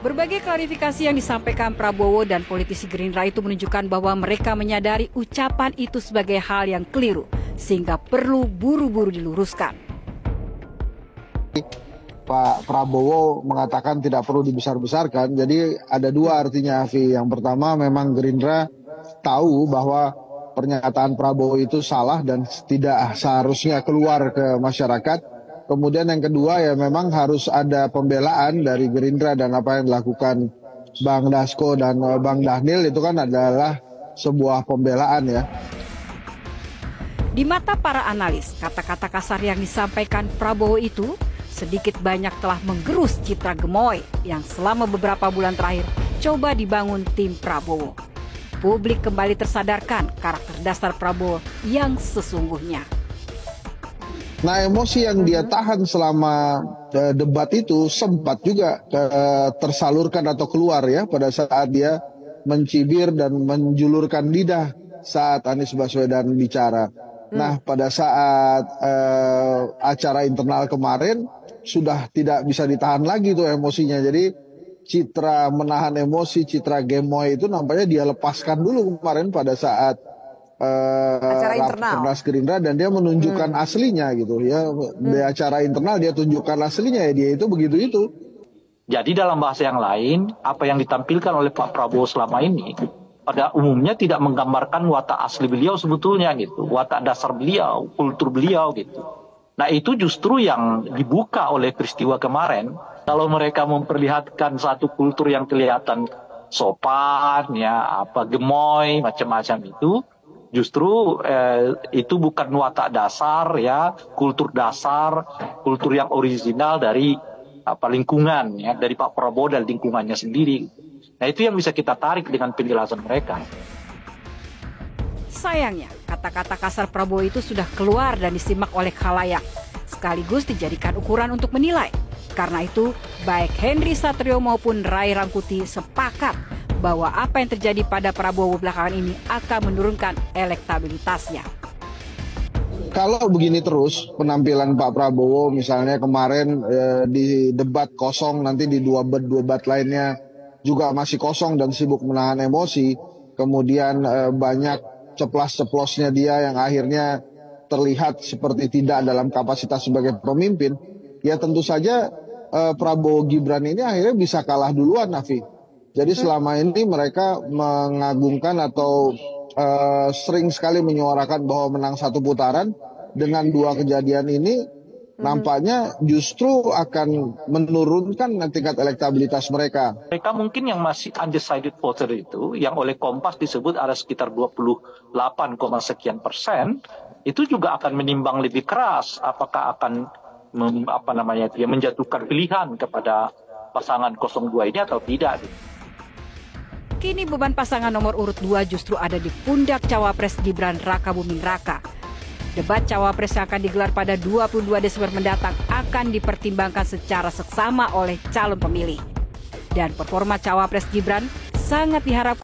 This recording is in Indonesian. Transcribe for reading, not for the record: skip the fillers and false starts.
Berbagai klarifikasi yang disampaikan Prabowo dan politisi Gerindra itu menunjukkan bahwa mereka menyadari ucapan itu sebagai hal yang keliru, sehingga perlu buru-buru diluruskan. Pak Prabowo mengatakan tidak perlu dibesar-besarkan, jadi ada dua artinya, Afi. Yang pertama, memang Gerindra tahu bahwa pernyataan Prabowo itu salah dan tidak seharusnya keluar ke masyarakat. Kemudian yang kedua, ya memang harus ada pembelaan dari Gerindra, dan apa yang dilakukan Bang Dasko dan Bang Dhanil itu kan adalah sebuah pembelaan ya. Di mata para analis, kata-kata kasar yang disampaikan Prabowo itu sedikit banyak telah menggerus citra gemoy yang selama beberapa bulan terakhir coba dibangun tim Prabowo. Publik kembali tersadarkan karakter dasar Prabowo yang sesungguhnya. Nah, emosi yang dia tahan selama debat itu sempat juga tersalurkan atau keluar ya pada saat dia mencibir dan menjulurkan lidah saat Anies Baswedan bicara. Nah, pada saat acara internal kemarin sudah tidak bisa ditahan lagi tuh emosinya. Jadi citra menahan emosi, citra gemoy itu nampaknya dia lepaskan dulu kemarin pada saat acara internal Gerindra, dan dia menunjukkan aslinya gitu ya. Di acara internal dia tunjukkan aslinya, ya dia itu begitu itu. Jadi dalam bahasa yang lain, apa yang ditampilkan oleh Pak Prabowo selama ini pada umumnya tidak menggambarkan watak asli beliau sebetulnya gitu, watak dasar beliau, kultur beliau gitu. Nah, itu justru yang dibuka oleh peristiwa kemarin. Kalau mereka memperlihatkan satu kultur yang kelihatan sopan ya, apa gemoy macam-macam itu, justru itu bukan watak dasar ya, kultur dasar, kultur yang original dari lingkungan ya, dari Pak Prabowo dan lingkungannya sendiri. Nah, itu yang bisa kita tarik dengan penjelasan mereka. Sayangnya, kata-kata kasar Prabowo itu sudah keluar dan disimak oleh khalayak, sekaligus dijadikan ukuran untuk menilai. Karena itu, baik Henry Satrio maupun Ray Rangkuti sepakat bahwa apa yang terjadi pada Prabowo belakangan ini akan menurunkan elektabilitasnya. Kalau begini terus penampilan Pak Prabowo, misalnya kemarin di debat kosong, nanti di dua debat lainnya juga masih kosong dan sibuk menahan emosi, kemudian banyak ceplas-ceplosnya dia yang akhirnya terlihat seperti tidak dalam kapasitas sebagai pemimpin, ya tentu saja Prabowo Gibran ini akhirnya bisa kalah duluan, Nafi. Jadi selama ini mereka mengagungkan atau sering sekali menyuarakan bahwa menang satu putaran. Dengan dua kejadian ini nampaknya justru akan menurunkan tingkat elektabilitas mereka. Mereka mungkin yang masih undecided voter itu, yang oleh Kompas disebut ada sekitar 28, sekian persen, itu juga akan menimbang lebih keras apakah akan menjatuhkan pilihan kepada pasangan 02 ini atau tidak. Kini beban pasangan nomor urut 2 justru ada di pundak Cawapres Gibran Raka Buming Raka. Debat Cawapres yang akan digelar pada 22 Desember mendatang akan dipertimbangkan secara seksama oleh calon pemilih. Dan performa Cawapres Gibran sangat diharapkan